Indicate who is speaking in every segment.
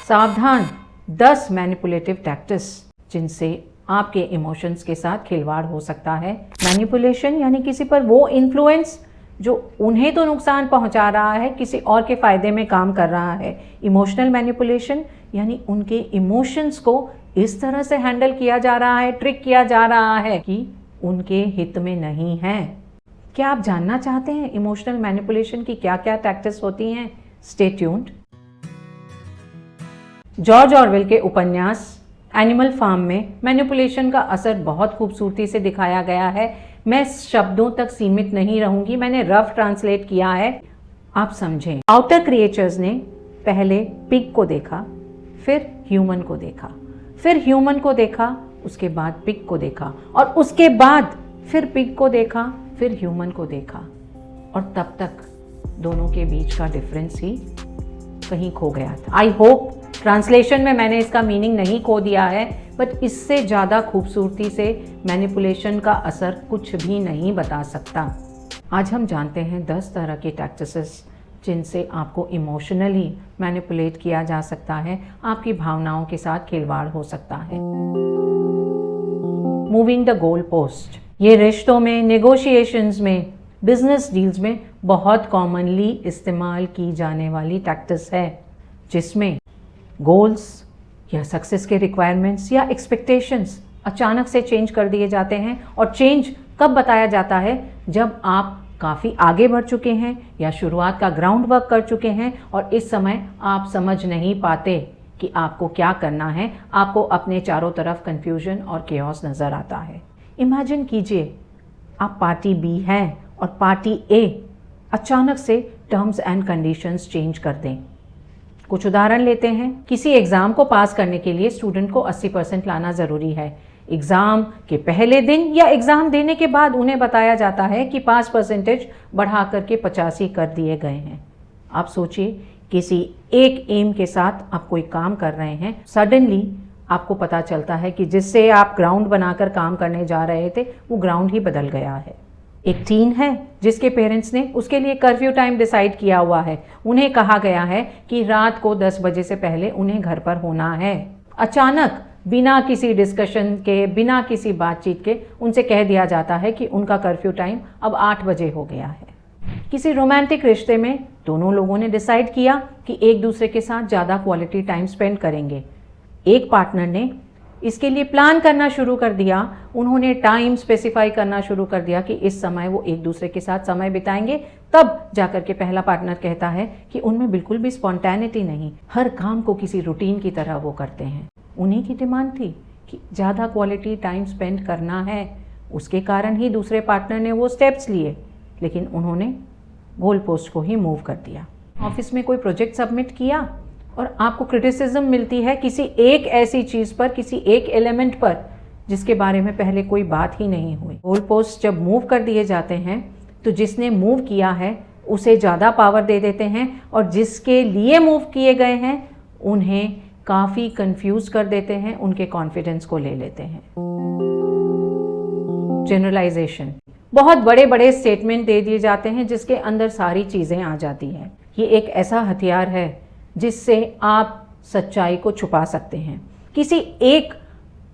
Speaker 1: सावधान 10 manipulative tactics जिनसे आपके इमोशंस के साथ खिलवाड़ हो सकता है। मैनिपुलेशन यानी किसी पर वो इन्फ्लुएंस जो उन्हें तो नुकसान पहुंचा रहा है, किसी और के फायदे में काम कर रहा है। इमोशनल मैनिपुलेशन यानी उनके इमोशंस को इस तरह से हैंडल किया जा रहा है, ट्रिक किया जा रहा है कि उनके हित में नहीं है। क्या आप जानना चाहते हैं इमोशनल मैनिपुलेशन की क्या क्या टैक्टिक्स होती हैं? Stay tuned. जॉर्ज ऑरवेल के उपन्यास एनिमल फार्म में मैनिपुलेशन का असर बहुत खूबसूरती से दिखाया गया है। मैं शब्दों तक सीमित नहीं रहूंगी, मैंने रफ ट्रांसलेट किया है, आप समझें। आउटर क्रिएचर्स ने पहले पिग को देखा, फिर ह्यूमन को देखा, फिर ह्यूमन को देखा, उसके बाद पिग को देखा, और उसके बाद फिर पिग को देखा, फिर ह्यूमन को देखा, और तब तक दोनों के बीच का डिफरेंस ही कहीं खो गया था। आई होप ट्रांसलेशन में मैंने इसका मीनिंग नहीं खो दिया है, बट इससे ज़्यादा खूबसूरती से मैनिपुलेशन का असर कुछ भी नहीं बता सकता। आज हम जानते हैं 10 तरह के टैक्टिक्स जिनसे आपको इमोशनली मैनिपुलेट किया जा सकता है, आपकी भावनाओं के साथ खिलवाड़ हो सकता है। मूविंग द गोल पोस्ट, ये रिश्तों में, नेगोशिएशंस में, बिजनेस डील्स में बहुत कॉमनली इस्तेमाल की जाने वाली टैक्टिक्स है, जिसमें गोल्स या सक्सेस के रिक्वायरमेंट्स या एक्सपेक्टेशंस अचानक से चेंज कर दिए जाते हैं। और चेंज कब बताया जाता है? जब आप काफ़ी आगे बढ़ चुके हैं या शुरुआत का ग्राउंड वर्क कर चुके हैं और इस समय आप समझ नहीं पाते कि आपको क्या करना है। आपको अपने चारों तरफ कन्फ्यूजन और केओस नज़र आता है। इमेजिन कीजिए आप पार्टी बी हैं और पार्टी ए अचानक से टर्म्स एंड कंडीशंस चेंज कर दें। कुछ उदाहरण लेते हैं। किसी एग्ज़ाम को पास करने के लिए स्टूडेंट को 80% लाना ज़रूरी है। एग्ज़ाम के पहले दिन या एग्ज़ाम देने के बाद उन्हें बताया जाता है कि पास परसेंटेज बढ़ा करके 85 कर दिए गए हैं। आप सोचिए, किसी एक एम के साथ आप कोई काम कर रहे हैं, सडनली आपको पता चलता है कि जिससे आप ग्राउंड बनाकर काम करने जा रहे थे वो ग्राउंड ही बदल गया है। एक टीन है जिसके पेरेंट्स ने उसके लिए कर्फ्यू टाइम डिसाइड किया हुआ है। उन्हें कहा गया है कि रात को 10 बजे से पहले उन्हें घर पर होना है। अचानक बिना किसी डिस्कशन के, बिना किसी बातचीत के उनसे कह दिया जाता है कि उनका कर्फ्यू टाइम अब 8 बजे हो गया है। किसी रोमांटिक रिश्ते में दोनों लोगों ने डिसाइड किया कि एक दूसरे के साथ ज़्यादा क्वालिटी टाइम स्पेंड करेंगे। एक पार्टनर ने इसके लिए प्लान करना शुरू कर दिया। उन्होंने टाइम स्पेसिफाई करना शुरू कर दिया कि इस समय वो एक दूसरे के साथ समय बिताएंगे। तब जाकर के पहला पार्टनर कहता है कि उनमें बिल्कुल भी स्पॉन्टेनिटी नहीं, हर काम को किसी रूटीन की तरह वो करते हैं। उन्हीं की डिमांड थी कि ज़्यादा क्वालिटी टाइम स्पेंड करना है, उसके कारण ही दूसरे पार्टनर ने वो स्टेप्स लिए, लेकिन उन्होंने गोल पोस्ट को ही मूव कर दिया। ऑफिस में कोई प्रोजेक्ट सबमिट किया और आपको क्रिटिसिज्म मिलती है किसी एक ऐसी चीज़ पर, किसी एक एलिमेंट पर जिसके बारे में पहले कोई बात ही नहीं हुई। गोल पोस्ट जब मूव कर दिए जाते हैं तो जिसने मूव किया है उसे ज़्यादा पावर दे देते हैं, और जिसके लिए मूव किए गए हैं उन्हें काफ़ी कंफ्यूज कर देते हैं, उनके कॉन्फिडेंस को ले लेते हैं। जनरलाइजेशन, बहुत बड़े बड़े स्टेटमेंट दे दिए जाते हैं जिसके अंदर सारी चीज़ें आ जाती हैं। ये एक ऐसा हथियार है जिससे आप सच्चाई को छुपा सकते हैं। किसी एक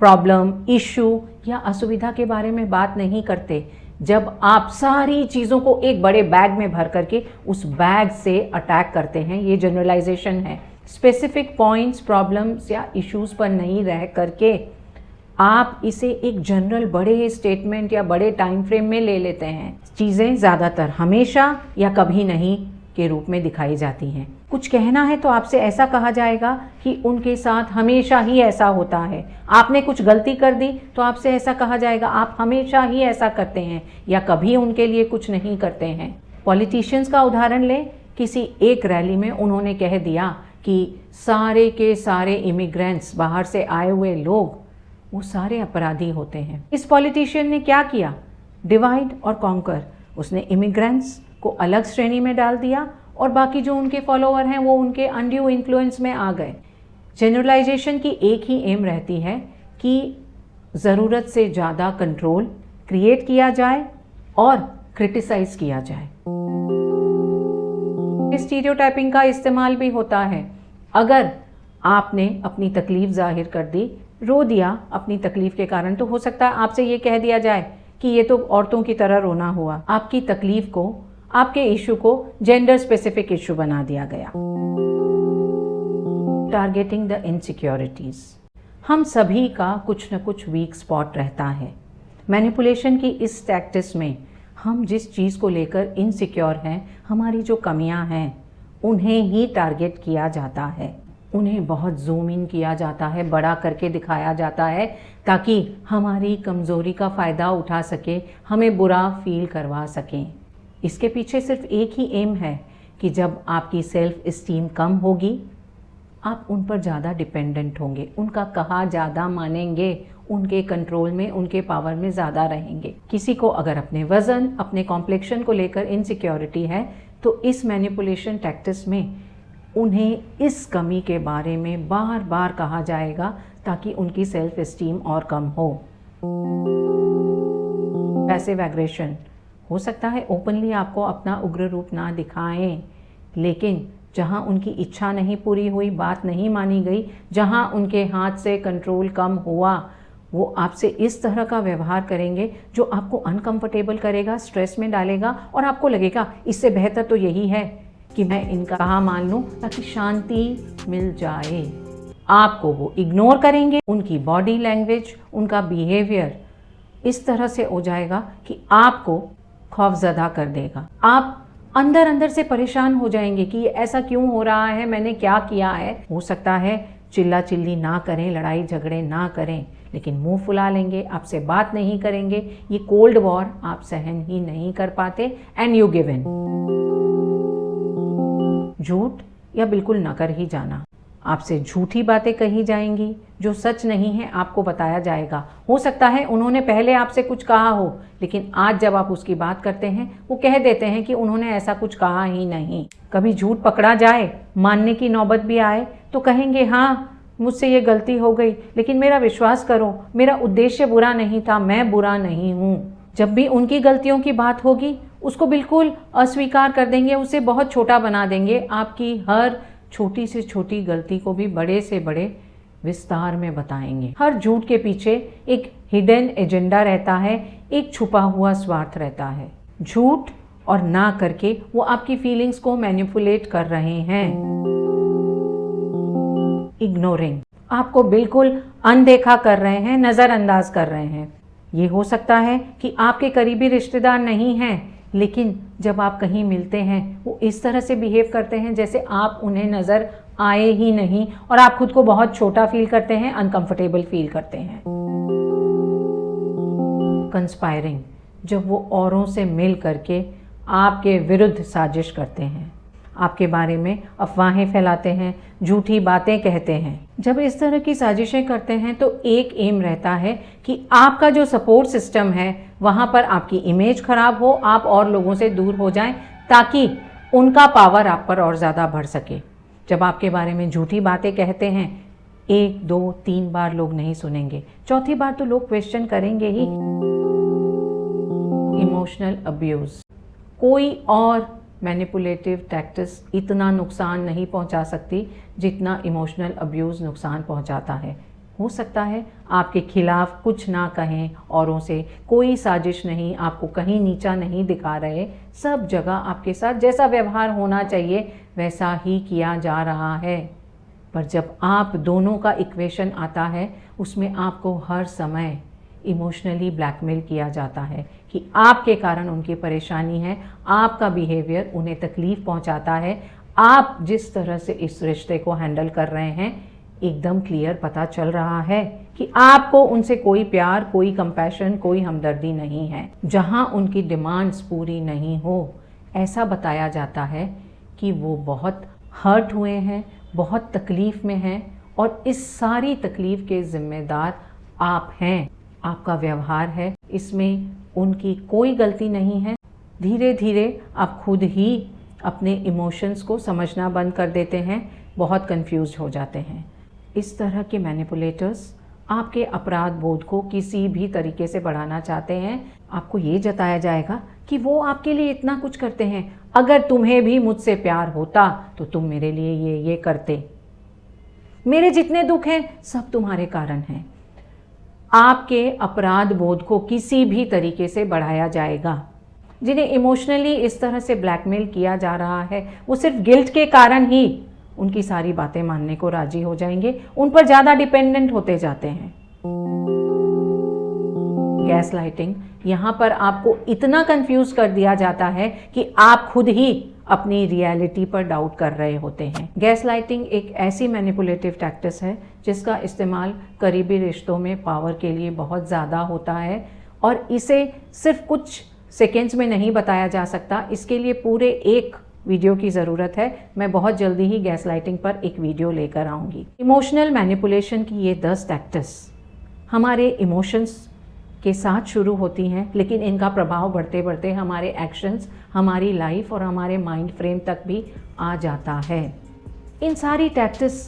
Speaker 1: प्रॉब्लम, इशू या असुविधा के बारे में बात नहीं करते। जब आप सारी चीज़ों को एक बड़े बैग में भर करके उस बैग से अटैक करते हैं, ये जनरलाइजेशन है। स्पेसिफिक पॉइंट्स, प्रॉब्लम्स या इश्यूज पर नहीं रह करके आप इसे एक जनरल बड़े स्टेटमेंट या बड़े टाइम फ्रेम में ले लेते हैं। चीज़ें ज़्यादातर हमेशा या कभी नहीं के रूप में दिखाई जाती हैं। कुछ कहना है तो आपसे ऐसा कहा जाएगा कि उनके साथ हमेशा ही ऐसा होता है। आपने कुछ गलती कर दी तो आपसे ऐसा कहा जाएगा आप हमेशा ही ऐसा करते हैं या कभी उनके लिए कुछ नहीं करते हैं। पॉलिटिशियंस का उदाहरण लें। किसी एक रैली में उन्होंने कह दिया कि सारे के सारे इमिग्रेंट्स, बाहर से आए हुए लोग, वो सारे अपराधी होते हैं। इस पॉलिटिशियन ने क्या किया? डिवाइड और कॉन्कर। उसने इमिग्रेंट्स को अलग श्रेणी में डाल दिया और बाकी जो उनके फॉलोअर हैं वो उनके अनड्यू इन्फ्लुएंस में आ गए। जनरलाइजेशन की एक ही एम रहती है कि ज़रूरत से ज़्यादा कंट्रोल क्रिएट किया जाए और क्रिटिसाइज किया जाए। स्टीरियोटाइपिंग का इस्तेमाल भी होता है। अगर आपने अपनी तकलीफ़ ज़ाहिर कर दी, रो दिया अपनी तकलीफ़ के कारण, तो हो सकता है आपसे ये कह दिया जाए कि ये तो औरतों की तरह रोना हुआ। आपकी तकलीफ़ को, आपके इशू को जेंडर स्पेसिफिक इशू बना दिया गया। Targeting the insecurities. हम सभी का कुछ न कुछ वीक स्पॉट रहता है। मैनिपुलेशन की इस टैक्टिस में हम जिस चीज़ को लेकर इनसिक्योर हैं, हमारी जो कमियां हैं, उन्हें ही टारगेट किया जाता है। उन्हें बहुत जूम इन किया जाता है, बड़ा करके दिखाया जाता है ताकि हमारी कमज़ोरी का फ़ायदा उठा सके, हमें बुरा फील करवा सकें। इसके पीछे सिर्फ एक ही एम है कि जब आपकी सेल्फ़ इस्टीम कम होगी, आप उन पर ज़्यादा डिपेंडेंट होंगे, उनका कहा ज़्यादा मानेंगे, उनके कंट्रोल में, उनके पावर में ज़्यादा रहेंगे। किसी को अगर अपने वज़न, अपने कॉम्प्लेक्शन को लेकर इनसिक्योरिटी है, तो इस मैनिपुलेशन टैक्टिस में उन्हें इस कमी के बारे में बार बार कहा जाएगा ताकि उनकी सेल्फ इस्टीम और कम हो। पैसिव एग्रेशन हो सकता है ओपनली आपको अपना उग्र रूप ना दिखाएं, लेकिन जहां उनकी इच्छा नहीं पूरी हुई, बात नहीं मानी गई, जहां उनके हाथ से कंट्रोल कम हुआ, वो आपसे इस तरह का व्यवहार करेंगे जो आपको अनकंफर्टेबल करेगा, स्ट्रेस में डालेगा और आपको लगेगा इससे बेहतर तो यही है कि मैं इनका कहा मान लूं ताकि शांति मिल जाए। आपको वो इग्नोर करेंगे, उनकी बॉडी लैंग्वेज, उनका बिहेवियर इस तरह से हो जाएगा कि आपको खौफजदा कर देगा। आप अंदर अंदर से परेशान हो जाएंगे कि ये ऐसा क्यों हो रहा है, मैंने क्या किया है। हो सकता है चिल्ला चिल्ली ना करें, लड़ाई झगड़े ना करें, लेकिन मुंह फुला लेंगे, आपसे बात नहीं करेंगे। ये कोल्ड वॉर आप सहन ही नहीं कर पाते एंड यू गिव इन। झूठ या बिल्कुल न कर ही जाना। आपसे झूठी बातें कही जाएंगी, जो सच नहीं है आपको बताया जाएगा। हो सकता है उन्होंने पहले आपसे कुछ कहा हो, लेकिन आज जब आप उसकी बात करते हैं वो कह देते हैं कि उन्होंने ऐसा कुछ कहा ही नहीं। कभी झूठ पकड़ा जाए, मानने की नौबत भी आए, तो कहेंगे हाँ मुझसे ये गलती हो गई, लेकिन मेरा विश्वास करो, मेरा उद्देश्य बुरा नहीं था, मैं बुरा नहीं हूँ। जब भी उनकी गलतियों की बात होगी, उसको बिल्कुल अस्वीकार कर देंगे, उसे बहुत छोटा बना देंगे। आपकी हर छोटी से छोटी गलती को भी बड़े से बड़े विस्तार में बताएंगे। हर झूठ के पीछे एक हिडन एजेंडा रहता है, एक छुपा हुआ स्वार्थ रहता है। झूठ और ना करके वो आपकी फीलिंग्स को मैनिपुलेट कर रहे हैं। इग्नोरिंग, आपको बिल्कुल अनदेखा कर रहे हैं, नज़रअंदाज कर रहे हैं। ये हो सकता है कि आपके करीबी रिश्तेदार नहीं हैं, लेकिन जब आप कहीं मिलते हैं वो इस तरह से बिहेव करते हैं जैसे आप उन्हें नज़र आए ही नहीं, और आप खुद को बहुत छोटा फील करते हैं, अनकंफर्टेबल फील करते हैं। कंस्पायरिंग, जब वो औरों से मिल करके आपके विरुद्ध साजिश करते हैं, आपके बारे में अफवाहें फैलाते हैं, झूठी बातें कहते हैं। जब इस तरह की साजिशें करते हैं तो एक एम रहता है कि आपका जो सपोर्ट सिस्टम है वहाँ पर आपकी इमेज खराब हो, आप और लोगों से दूर हो जाएं, ताकि उनका पावर आप पर और ज़्यादा बढ़ सके। जब आपके बारे में झूठी बातें कहते हैं, 1, 2, 3 बार लोग नहीं सुनेंगे, चौथी बार तो लोग क्वेश्चन करेंगे ही। इमोशनल अब्यूज़, कोई और मैनिपुलेटिव टैक्टिस इतना नुकसान नहीं पहुंचा सकती जितना इमोशनल अब्यूज़ नुकसान पहुंचाता है। हो सकता है आपके खिलाफ कुछ ना कहें औरों से, कोई साजिश नहीं, आपको कहीं नीचा नहीं दिखा रहे, सब जगह आपके साथ जैसा व्यवहार होना चाहिए वैसा ही किया जा रहा है। पर जब आप दोनों का इक्वेशन आता है, उसमें आपको हर समय इमोशनली ब्लैकमेल किया जाता है कि आपके कारण उनकी परेशानी है, आपका बिहेवियर उन्हें तकलीफ़ पहुंचाता है, आप जिस तरह से इस रिश्ते को हैंडल कर रहे हैं एकदम क्लियर पता चल रहा है कि आपको उनसे कोई प्यार, कोई कंपैशन, कोई हमदर्दी नहीं है। जहां उनकी डिमांड्स पूरी नहीं हो, ऐसा बताया जाता है कि वो बहुत हर्ट हुए हैं, बहुत तकलीफ़ में हैं और इस सारी तकलीफ़ के ज़िम्मेदार आप हैं, आपका व्यवहार है, इसमें उनकी कोई गलती नहीं है। धीरे धीरे आप खुद ही अपने इमोशंस को समझना बंद कर देते हैं, बहुत कंफ्यूज हो जाते हैं। इस तरह के मैनिपुलेटर्स आपके अपराध बोध को किसी भी तरीके से बढ़ाना चाहते हैं। आपको ये जताया जाएगा कि वो आपके लिए इतना कुछ करते हैं, अगर तुम्हें भी मुझसे प्यार होता तो तुम मेरे लिए ये करते। मेरे जितने दुख हैं सब तुम्हारे कारण हैं। आपके अपराध बोध को किसी भी तरीके से बढ़ाया जाएगा। जिन्हें इमोशनली इस तरह से ब्लैकमेल किया जा रहा है वो सिर्फ गिल्ट के कारण ही उनकी सारी बातें मानने को राजी हो जाएंगे, उन पर ज़्यादा डिपेंडेंट होते जाते हैं। गैस लाइटिंग, यहाँ पर आपको इतना कंफ्यूज कर दिया जाता है कि आप खुद ही अपनी रियलिटी पर डाउट कर रहे होते हैं। गैस लाइटिंग एक ऐसी मैनिपुलेटिव टैक्टिस है जिसका इस्तेमाल करीबी रिश्तों में पावर के लिए बहुत ज़्यादा होता है और इसे सिर्फ कुछ सेकेंड्स में नहीं बताया जा सकता। इसके लिए पूरे एक वीडियो की ज़रूरत है। मैं बहुत जल्दी ही गैस लाइटिंग पर एक वीडियो लेकर आऊँगी। इमोशनल मैनिपुलेशन की ये 10 टैक्टिस हमारे इमोशंस के साथ शुरू होती हैं, लेकिन इनका प्रभाव बढ़ते बढ़ते हमारे एक्शंस, हमारी लाइफ और हमारे माइंड फ्रेम तक भी आ जाता है। इन सारी टैक्टिस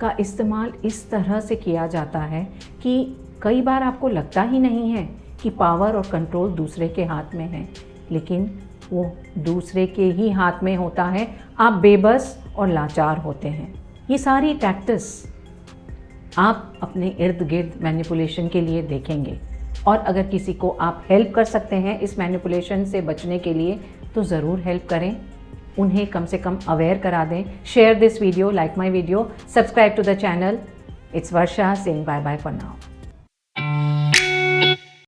Speaker 1: का इस्तेमाल इस तरह से किया जाता है कि कई बार आपको लगता ही नहीं है कि पावर और कंट्रोल दूसरे के हाथ में है, लेकिन वो दूसरे के ही हाथ में होता है। आप बेबस और लाचार होते हैं। ये सारी टैक्टिस आप अपने इर्द गिर्द मैनिपुलेशन के लिए देखेंगे और अगर किसी को आप हेल्प कर सकते हैं इस मैनिपुलेशन से बचने के लिए तो ज़रूर हेल्प करें, उन्हें कम से कम अवेयर करा दें। Share this video, like my video, subscribe to the channel. It's Varsha saying bye bye for now.